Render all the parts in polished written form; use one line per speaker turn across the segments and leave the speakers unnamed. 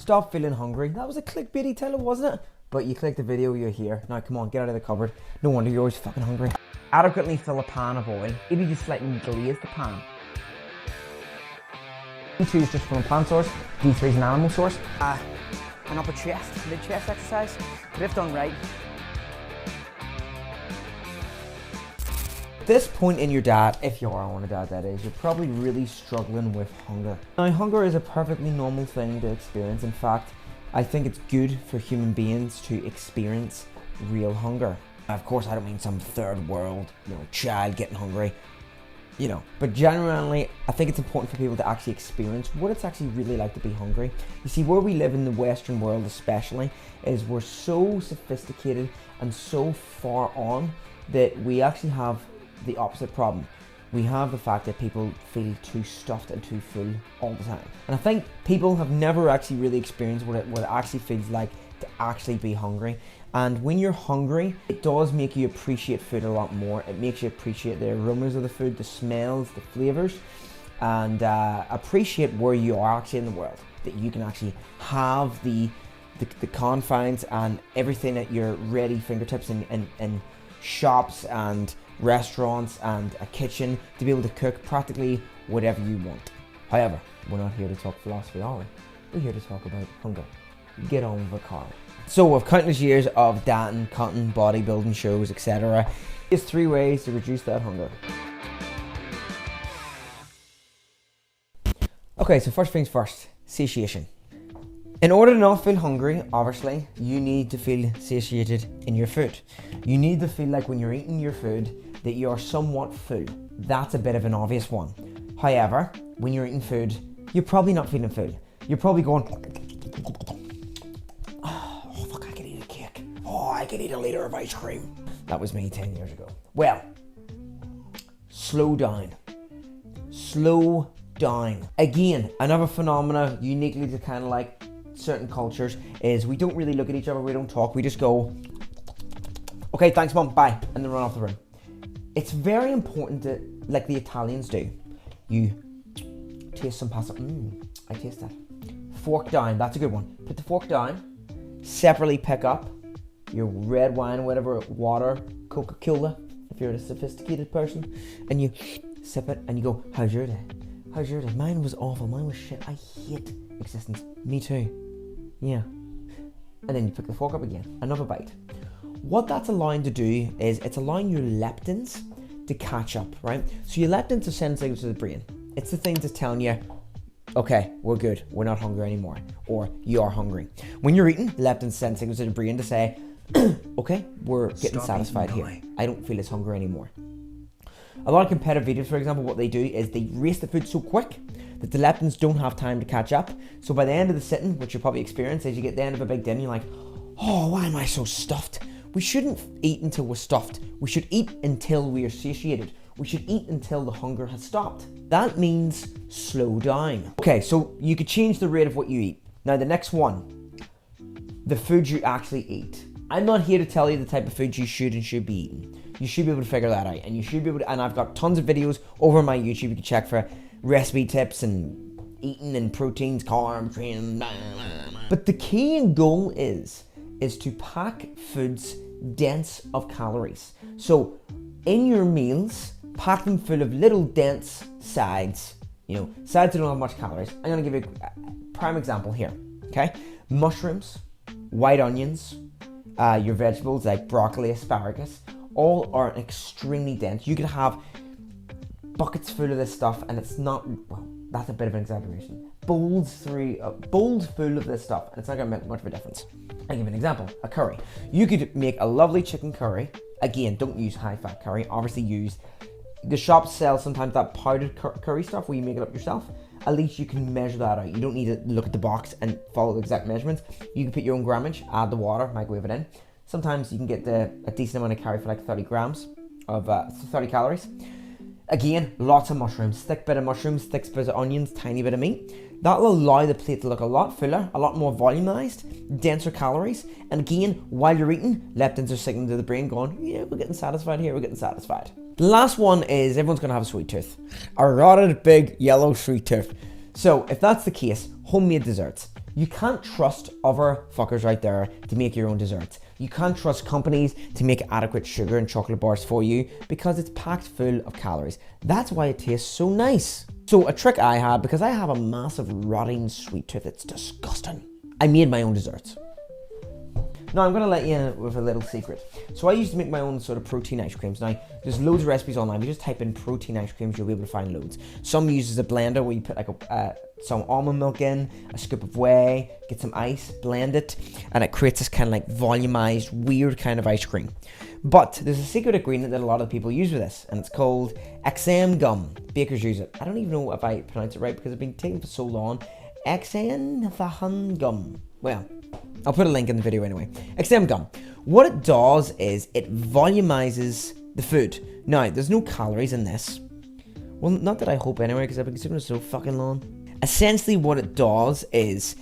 Stop feeling hungry. That was a clickbaity title, wasn't it? But you click the video, you're here. Now come on, get out of the cupboard. No wonder you're always fucking hungry. Adequately fill a pan of oil. Maybe just slightly glaze the pan. D2 is just from a plant source. D3 is an animal source.
An upper chest, mid chest exercise. But if done right.
At this point in your diet, if you are on a diet that is, you're probably really struggling with hunger. Now, hunger is a perfectly normal thing to experience. In fact, I think it's good for human beings to experience real hunger. Now, of course, I don't mean some third world, child getting hungry, But generally, I think it's important for people to actually experience what it's actually really like to be hungry. You see, where we live in the Western world especially, is we're so sophisticated and so far on that we actually have the opposite problem. We have the fact that people feel too stuffed and too full all the time. And I think people have never actually really experienced what it actually feels like to actually be hungry. And when you're hungry, it does make you appreciate food a lot more. It makes you appreciate the aromas of the food, the smells, the flavors, and appreciate where you are actually in the world. That you can actually have the confines and everything at your ready fingertips in shops and restaurants and a kitchen to be able to cook practically whatever you want. However, we're not here to talk philosophy, are we? We're here to talk about hunger. Get on with the car. So with countless years of dieting, cutting, bodybuilding shows, etc., here's 3 ways to reduce that hunger. Okay, so first things first, satiation. In order to not feel hungry, obviously, you need to feel satiated in your food. You need to feel like when you're eating your food that you're somewhat full. That's a bit of an obvious one. However, when you're eating food, you're probably not feeling full. You're probably going, oh fuck, I could eat a cake. Oh, I could eat a liter of ice cream. That was me 10 years ago. Well, slow down. Slow down. Again, another phenomena uniquely to kind of like certain cultures is we don't really look at each other, we don't talk, we just go, okay, thanks mum, bye, and then run off the room. It's very important to, like the Italians do, you taste some pasta, I taste that. Fork down, that's a good one. Put the fork down, separately pick up your red wine, whatever, water, Coca-Cola, if you're a sophisticated person, and you sip it and you go, how's your day? How's your day? Mine was awful, mine was shit, I hate existence. Me too. Yeah. And then you pick the fork up again, another bite. What that's allowing to do is it's allowing your leptins to catch up, right? So your leptins are sending signals to the brain. It's the thing that's telling you, okay, we're good, we're not hungry anymore, or you are hungry. When you're eating, leptins send signals to the brain to say, okay, we're getting satisfied here. I don't feel as hungry anymore. A lot of competitive videos, for example, what they do is they race the food so quick that the leptins don't have time to catch up. So by the end of the sitting, which you'll probably experience, as you get the end of a big dinner, you're like, oh, why am I so stuffed? We shouldn't eat until we're stuffed. We should eat until we are satiated. We should eat until the hunger has stopped. That means slow down. Okay, so you could change the rate of what you eat. Now the next one, the food you actually eat. I'm not here to tell you the type of food you should and should be eating. You should be able to figure that out, and you should be able to, and I've got tons of videos over on my YouTube you can check for recipe tips and eating and proteins, carbs, training, blah, blah, blah. But the key and goal is to pack foods dense of calories. So in your meals, pack them full of little dense sides. Sides that don't have much calories. I'm gonna give you a prime example here, okay? Mushrooms, white onions, your vegetables like broccoli, asparagus, all are extremely dense. You could have buckets full of this stuff and it's not, well, that's a bit of an exaggeration. Bowls full of this stuff and it's not gonna make much of a difference. I'll give you an example, a curry. You could make a lovely chicken curry. Again, don't use high fat curry. Obviously use, the shops sell sometimes that powdered curry stuff where you make it up yourself. At least you can measure that out. You don't need to look at the box and follow the exact measurements. You can put your own grammage, add the water, microwave it in. Sometimes you can get a decent amount of curry for like 30 grams of 30 calories. Again, lots of mushrooms, thick bit of mushrooms, thick bit of onions, tiny bit of meat. That'll allow the plate to look a lot fuller, a lot more volumized, denser calories. And again, while you're eating, leptins are signaling to the brain going, yeah, we're getting satisfied here, we're getting satisfied. The last one is everyone's gonna have a sweet tooth. A rotted big yellow sweet tooth. So if that's the case, homemade desserts. You can't trust other fuckers out there to make your own desserts. You can't trust companies to make adequate sugar and chocolate bars for you because it's packed full of calories. That's why it tastes so nice. So a trick I had, because I have a massive rotting sweet tooth, it's disgusting. I made my own desserts. Now I'm going to let you in with a little secret. So I used to make my own sort of protein ice creams. Now there's loads of recipes online. If you just type in protein ice creams, you'll be able to find loads. Some uses a blender where you put like some almond milk in, a scoop of whey, get some ice, blend it, and it creates this kind of like volumized, weird kind of ice cream. But there's a secret ingredient that a lot of people use with this, and it's called XM gum. Bakers use it. I don't even know if I pronounce it right because I've been taking for so long. XM gum. Well, I'll put a link in the video anyway. XM gum. What it does is it volumizes the food. Now, there's no calories in this. Well, not that I hope anyway, because I've been consuming it so fucking long. Essentially, what it does is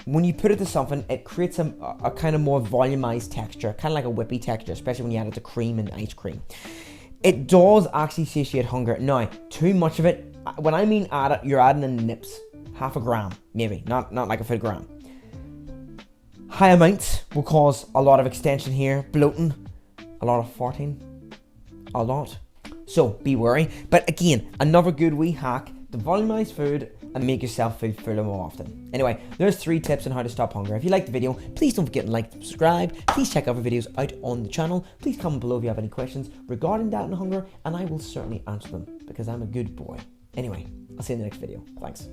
when you put it to something, it creates a kind of more volumized texture, kind of like a whippy texture, especially when you add it to cream and ice cream. It does actually satiate hunger. Now, too much of it, when I mean add it, you're adding in nips, half a gram, maybe, not like a full gram. High amounts will cause a lot of extension here, bloating, a lot of farting, a lot. So be wary. But again, another good wee hack to volumize food and make yourself feel fuller more often. Anyway, there's 3 tips on how to stop hunger. If you liked the video, please don't forget to like and subscribe. Please check other videos out on the channel. Please comment below if you have any questions regarding diet and hunger, and I will certainly answer them because I'm a good boy. Anyway, I'll see you in the next video. Thanks.